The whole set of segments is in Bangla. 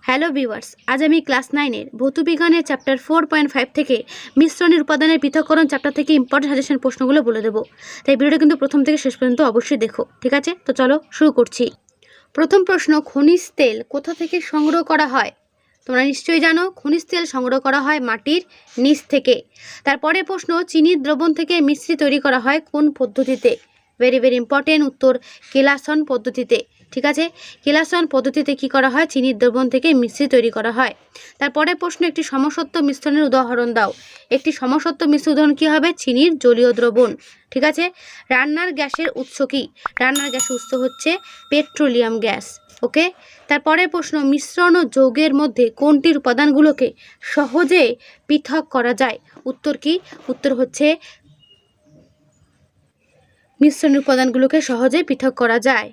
হ্যালো ভিউয়ার্স, আজ আমি ক্লাস 9-এর ভৌতবিজ্ঞানের চ্যাপ্টার 4.5 থেকে মিশ্রণের উপাদানের পৃথককরণ চ্যাপ্টার থেকে ইম্পর্টেন্ট সাজেশন প্রশ্নগুলো বলে দেবো। তাই ভিডিওটা কিন্তু প্রথম থেকে শেষ পর্যন্ত অবশ্যই দেখো, ঠিক আছে? তো চলো শুরু করছি। প্রথম প্রশ্ন, খনিজ তেল কোথা থেকে সংগ্রহ করা হয়? তোমরা নিশ্চয়ই জানো খনিজ তেল সংগ্রহ করা হয় মাটির নিচ থেকে। তারপরে প্রশ্ন, চিনির দ্রবণ থেকে মিশ্রি তৈরি করা হয় কোন পদ্ধতিতে? ভেরি ভেরি ইম্পর্টেন্ট, উত্তর কেলাসন পদ্ধতিতে। ঠিক আছে, কেলাসন পদ্ধতিতে কি করা হয়? চিনির দ্রবণ থেকে মিশ্রি তৈরি করা হয়। তারপরে প্রশ্ন, একটি সমসত্ব মিশ্রণের উদাহরণ দাও। একটি সমসত্ব মিশ্র উদাহরণ কী হবে? চিনির জলীয় দ্রবণ। ঠিক আছে, রান্নার গ্যাসের উৎস কি? রান্নার গ্যাসের উৎস হচ্ছে পেট্রোলিয়াম গ্যাস। ওকে, তারপরে প্রশ্ন, মিশ্রণ ও যৌগের মধ্যে কোনটির উপাদানগুলোকে সহজে পৃথক করা যায়? উত্তর কি? উত্তর হচ্ছে মিশ্রণের উপাদানগুলোকে সহজে পৃথক করা যায়।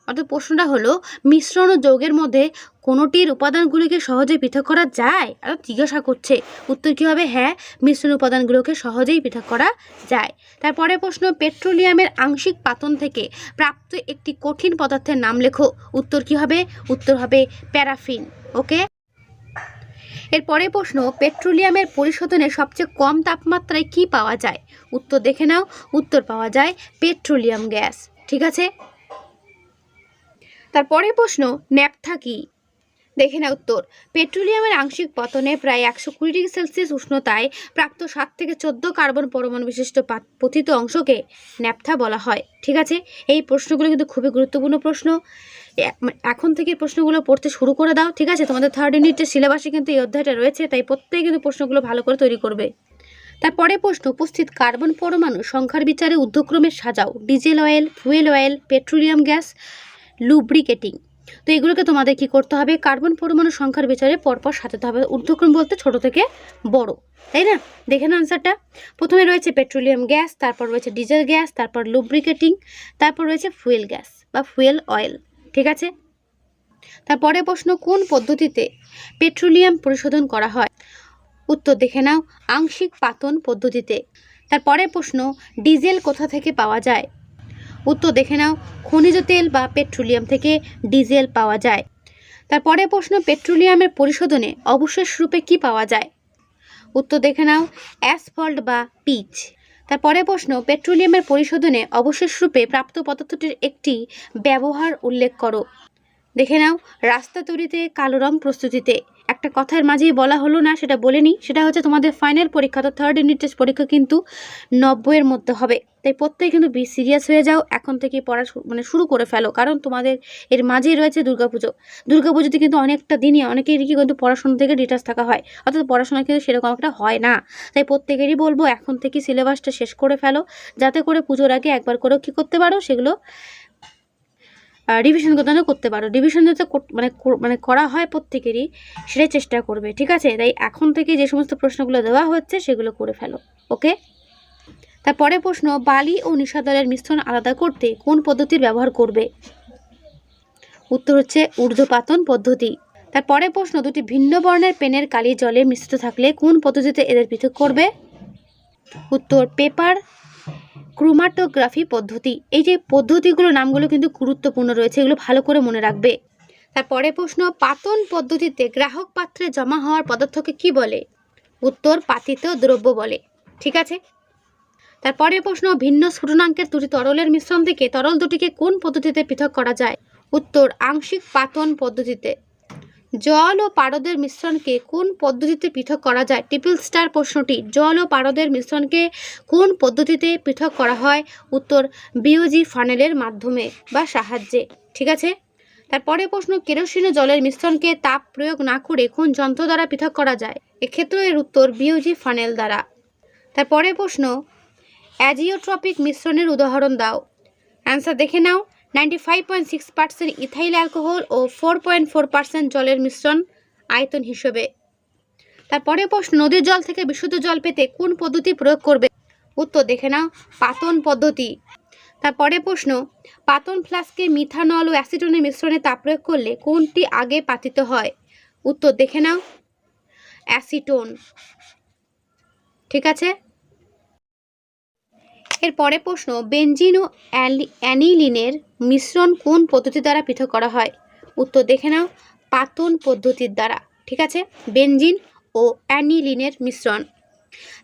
অর্থাৎ প্রশ্নটা হলো, মিশ্রণ ও যৌগের মধ্যে কোনোটির উপাদানগুলিকে সহজে পৃথক করা যায়? আর জিজ্ঞাসা করছে, উত্তর কী হবে? হ্যাঁ, মিশ্রণ উপাদানগুলোকে সহজেই পৃথক করা যায়। তারপরে প্রশ্ন, পেট্রোলিয়ামের আংশিক পাতন থেকে প্রাপ্ত একটি কঠিন পদার্থের নাম লেখো। উত্তর কী হবে? উত্তর হবে প্যারাফিন। ওকে, এরপরে প্রশ্ন, পেট্রোলিয়ামের পরিশোধনে সবচেয়ে কম তাপমাত্রায় কি পাওয়া যায়? উত্তর দেখে নাও, উত্তর পাওয়া যায় পেট্রোলিয়াম গ্যাস। ঠিক আছে, তারপরে প্রশ্ন, ন্যাপথা কি? দেখে না উত্তর, পেট্রোলিয়ামের আংশিক পতনে প্রায় 120 ডিগ্রি সেলসিয়াস উষ্ণতায় প্রাপ্ত 7 থেকে 14 কার্বন পরমাণু বিশিষ্ট পতিত অংশকে ন্যাপথা বলা হয়। ঠিক আছে, এই প্রশ্নগুলো কিন্তু খুবই গুরুত্বপূর্ণ প্রশ্ন। এখন থেকে প্রশ্নগুলো পড়তে শুরু করে দাও। ঠিক আছে, তোমাদের 3rd ইউনিটের সিলেবাসে কিন্তু এই অধ্যায়টা রয়েছে, তাই প্রত্যেকে কিন্তু প্রশ্নগুলো ভালো করে তৈরি করবে। তারপরে প্রশ্ন, উপস্থিত কার্বন পরমাণু সংখ্যার বিচারে ঊর্ধ্বক্রমে সাজাও। Diesel oil, fuel oil, petroleum gas, lubricating. তো এগুলোকে তোমাদের কি করতে হবে? কার্বন পরমাণু সংখ্যার বিচারে পরপর সাজাতে হবে। ঊর্ধ্বক্রম বলতে ছোট থেকে বড়, তাই না? দেখে না আনসারটা। প্রথমে রয়েছে পেট্রোলিয়াম গ্যাস, তারপর রয়েছে ডিজেল গ্যাস, তারপর লুব্রিকেটিং, তারপর রয়েছে ফুয়েল গ্যাস বা ফুয়েল অয়েল। ঠিক আছে, তারপরে প্রশ্ন, কোন পদ্ধতিতে পেট্রোলিয়াম পরিশোধন করা হয়? উত্তর দেখে নাও, আংশিক পাতন পদ্ধতিতে। তারপরে প্রশ্ন, ডিজেল কোথা থেকে পাওয়া যায়? উত্তর দেখে নাও, খনিজ তেল বা পেট্রোলিয়াম থেকে ডিজেল পাওয়া যায়। তারপরে প্রশ্ন, পেট্রোলিয়ামের পরিশোধনে অবশেষ রূপে কি পাওয়া যায়? উত্তর দেখে নাও, অ্যাসফল্ট বা পিচ। তারপরে প্রশ্ন, পেট্রোলিয়ামের পরিশোধনে অবশেষ রূপে প্রাপ্ত পদার্থটির একটি ব্যবহার উল্লেখ করো। দেখে নাও, রাস্তা তৈরিতে, কালো রং প্রস্তুতিতে। একটা কথার মাঝেই বলা হলো না, সেটা বলে নিই। সেটা হচ্ছে তোমাদের ফাইনাল পরীক্ষা, তো 3rd ইউনিট টেস্ট পরীক্ষা কিন্তু 90-এর মধ্যে হবে। তাই প্রত্যেকে কিন্তু সিরিয়াস হয়ে যাও, এখন থেকে পড়া শুরু করে ফেলো। কারণ তোমাদের এর মাঝেই রয়েছে দুর্গাপুজো। দুর্গাপুজোতে কিন্তু অনেকটা দিনই অনেকেরই কিন্তু পড়াশোনা থেকে ডিটাচ থাকা হয়, অর্থাৎ পড়াশোনা কিন্তু সেরকম একটা হয় না। তাই প্রত্যেকেরই বলবো, এখন থেকে সিলেবাসটা শেষ করে ফেলো, যাতে করে পুজোর আগে একবার করেও কী করতে পারো, সেগুলো রিভিশন করতে পারো। রিভিশন যাতে করা হয় প্রত্যেকেরই, সেটাই চেষ্টা করবে। ঠিক আছে, তাই এখন থেকে যে সমস্ত প্রশ্নগুলো দেওয়া হচ্ছে সেগুলো করে ফেলো। ওকে, তারপরে প্রশ্ন, বালি ও নিশাদলের মিশ্রণ আলাদা করতে কোন পদ্ধতির ব্যবহার করবে? উত্তর হচ্ছে ঊর্ধ্বপাতন পদ্ধতি। তারপরে প্রশ্ন, দুটি ভিন্ন বর্ণের পেনের কালি জলে মিশ্রিত থাকলে কোন পদ্ধতিতে এদের পৃথক করবে? উত্তর পেপার ক্রোমাটোগ্রাফি পদ্ধতি। এই যে পদ্ধতিগুলো নামগুলো কিন্তু গুরুত্বপূর্ণ রয়েছে, এগুলো ভালো করে মনে রাখবে। তারপরে প্রশ্ন, পাতন পদ্ধতিতে গ্রাহক পাত্রে জমা হওয়ার পদার্থকে কি বলে? উত্তর পাতিত দ্রব্য বলে। ঠিক আছে, তারপরে প্রশ্ন, ভিন্ন স্ফুটনাঙ্কের দুটি তরলের মিশ্রণ থেকে তরল দুটিকে কোন পদ্ধতিতে পৃথক করা যায়? উত্তর আংশিক পাতন পদ্ধতিতে। জল ও পারদের মিশ্রণকে কোন পদ্ধতিতে পৃথক করা যায়? ট্রিপল স্টার প্রশ্নটি, জল ও পারদের মিশ্রণকে কোন পদ্ধতিতে পৃথক করা হয়? উত্তর বিওজি ফানেলের মাধ্যমে বা সাহায্যে। ঠিক আছে, তারপরে প্রশ্ন, কেরোসিন ও জলের মিশ্রণকে তাপ প্রয়োগ না করে কোন যন্ত্র দ্বারা পৃথক করা যায়? এক্ষেত্রে এর উত্তর বিওজি ফানেল দ্বারা। তারপরে প্রশ্ন, অ্যাজিওট্রপিক মিশ্রণের উদাহরণ দাও। অ্যান্সার দেখে নাও, 95.6% ইথাইল অ্যালকোহল ও 4.4% জলের মিশ্রণ আয়তন হিসেবে। তারপরে প্রশ্ন, নদীর জল থেকে বিশুদ্ধ জল পেতে কোন পদ্ধতি প্রয়োগ করবে? উত্তর দেখে নাও, পাতন পদ্ধতি। তারপরে প্রশ্ন, পাতন ফ্লাস্কে মিথানল ও অ্যাসিটোনের মিশ্রণে তাপ প্রয়োগ করলে কোনটি আগে পাতিত হয়? উত্তর দেখে নাও, অ্যাসিটোন। ঠিক আছে, এরপরে প্রশ্ন, বেনজিন ও অ্যানিলিনের মিশ্রণ কোন পদ্ধতি দ্বারা পৃথক করা হয়? উত্তর দেখে নাও, পাতন পদ্ধতির দ্বারা। ঠিক আছে, বেনজিন ও অ্যানিলিনের মিশ্রণ।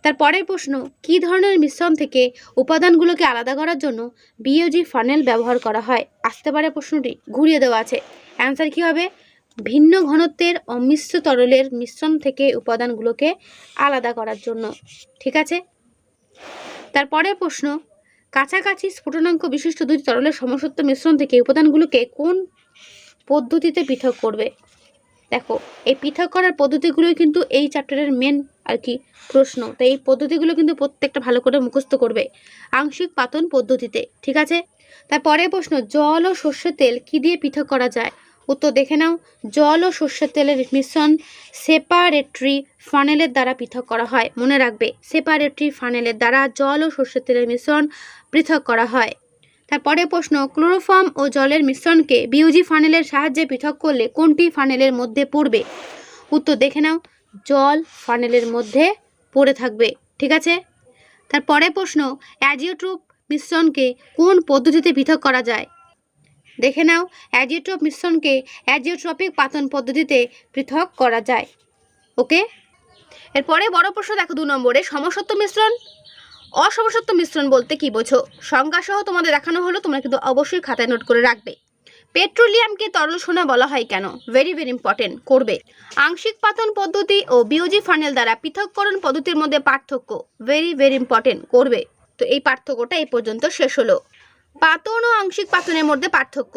তার পরের প্রশ্ন, কী ধরনের মিশ্রণ থেকে উপাদানগুলোকে আলাদা করার জন্য বিওজি ফানেল ব্যবহার করা হয়? আসতে পারে প্রশ্নটি, ঘুরিয়ে দেওয়া আছে। অ্যান্সার কী হবে? ভিন্ন ঘনত্বের অমিশ্র তরলের মিশ্রণ থেকে উপাদানগুলোকে আলাদা করার জন্য। ঠিক আছে, তারপরের প্রশ্ন, কাছাকাছি স্ফুটনাঙ্ক বিশিষ্ট দুটি তরলের সমসত্ব মিশ্রণ থেকে উপাদানগুলোকে কোন পদ্ধতিতে পৃথক করবে? দেখো, এই পৃথক করার পদ্ধতিগুলোই কিন্তু এই চ্যাপ্টারের মেন আর কি প্রশ্ন। তো এই পদ্ধতিগুলো কিন্তু প্রত্যেকটা ভালো করে মুখস্থ করবে আংশিক পাতন পদ্ধতিতে। ঠিক আছে, তারপরের প্রশ্ন, জল ও সর্ষের তেল কি দিয়ে পৃথক করা যায়? উত্তর দেখে নাও। জল ও সর্ষের তেলের মিশ্রণ সেপারেটরি ফানেলের দ্বারা পৃথক করা হয়। মনে রাখবে, সেপারেটরি ফানেলের দ্বারা জল ও সর্ষের তেলের মিশ্রণ পৃথক করা হয়। তারপরে প্রশ্ন, ক্লোরোফর্ম ও জলের মিশ্রণকে বিওজি ফানেলের সাহায্যে পৃথক করলে কোনটি ফানেলের মধ্যে পড়বে? উত্তর দেখে নাও, জল ফানেলের মধ্যে পড়ে থাকবে। ঠিক আছে, তারপরে প্রশ্ন, অ্যাজিওট্রোপ মিশ্রণকে কোন পদ্ধতিতে পৃথক করা যায়? দেখে নাও, অ্যাজিওট্রোপ মিশ্রণকে অ্যাজিওট্রপিক পাতন পদ্ধতিতে পৃথক করা যায়। ওকে, এরপরে বড় প্রশ্ন দেখো 2 নম্বরে, সমসত্ব মিশ্রণ অসমসত্ব মিশ্রণ বলতে কি বোঝো? সংজ্ঞা সহ তোমাদের দেখানো হলো, তোমরা কিন্তু অবশ্যই খাতায় নোট করে রাখবে। পেট্রোলিয়ামকে তরল সোনা বলা হয় কেন? ভেরি ভেরি ইম্পর্টেন্ট, করবে। আংশিক পাতন পদ্ধতি ও বিওজি ফানেল দ্বারা পৃথককরণ পদ্ধতির মধ্যে পার্থক্য? ভেরি ভেরি ইম্পর্টেন্ট, করবে। তো এই পার্থক্যটা এই পর্যন্ত শেষ হলো। পাতন ও আংশিক পাতনের মধ্যে পার্থক্য।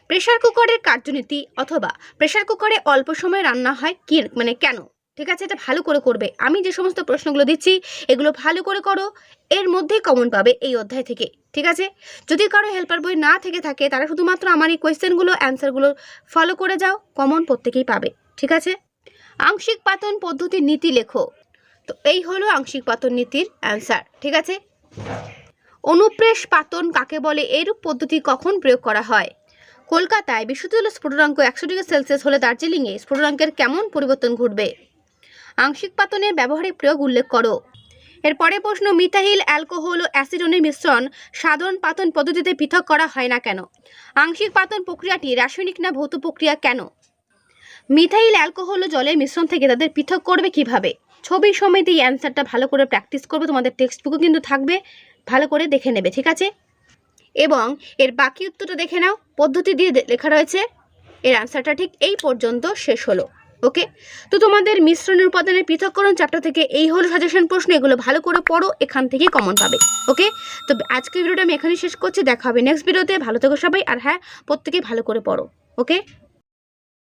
প্রেসার কুকারের কার্যনীতি অথবা প্রেসার কুকারে অল্প সময় রান্না হয় কি কেন? ঠিক আছে, এটা ভালো করে করবে। আমি যে সমস্ত প্রশ্নগুলো দিচ্ছি এগুলো ভালো করে করো, এর মধ্যেই কমন পাবে এই অধ্যায় থেকে। ঠিক আছে, যদি কারো হেল্পার বই না থেকে থাকে তারা শুধুমাত্র আমার এই কোয়েশ্চেনগুলো অ্যান্সারগুলো ফলো করে যাও, কমন প্রত্যেকেই পাবে। ঠিক আছে, আংশিক পাতন পদ্ধতির নীতি লেখো। তো এই হলো আংশিক পাতন নীতির অ্যান্সার। ঠিক আছে, অনুপ্রেশ পাতন কাকে বলে? এরূপ পদ্ধতি কখন প্রয়োগ করা হয়? কলকাতায় বিশুদ্ধ জলের স্ফুটনাঙ্ক 100 ডিগ্রি সেলসিয়াস হলে দার্জিলিংয়ে স্ফুটনাঙ্কের কেমন পরিবর্তন ঘটবে? আংশিক পাতনের ব্যবহারিক প্রয়োগ উল্লেখ করো। এরপরে প্রশ্ন, মিথাইল অ্যালকোহল ও অ্যাসিডনের মিশ্রণ সাধারণ পাতন পদ্ধতিতে পৃথক করা হয় না কেন? আংশিক পাতন প্রক্রিয়াটি রাসায়নিক না ভৌত প্রক্রিয়া কেন? মিথাইল অ্যালকোহল ও জলের মিশ্রণ থেকে তাদের পৃথক করবে কিভাবে? ছবির সমেত এই অ্যান্সারটা ভালো করে প্র্যাকটিস করবে, তোমাদের টেক্সট বুকও কিন্তু থাকবে, ভালো করে দেখে নেবে। ঠিক আছে, এবং এর বাকি উত্তরটা দেখে নাও, পদ্ধতি দিয়ে লেখা রয়েছে। এর অ্যান্সারটা ঠিক এই পর্যন্ত শেষ হলো। ওকে, তো তোমাদের মিশ্রণের উপাদানের পৃথককরণ চ্যাপ্টার থেকে এই হলো সাজেশন প্রশ্ন, এগুলো ভালো করে পড়ো, এখান থেকে কমন পাবে। ওকে, তো আজকের ভিডিওটা আমি এখানেই শেষ করছি, দেখা হবে নেক্সট ভিডিওতে। ভালো থেকো সবাই, আর হ্যাঁ, প্রত্যেকেই ভালো করে পড়ো। ওকে।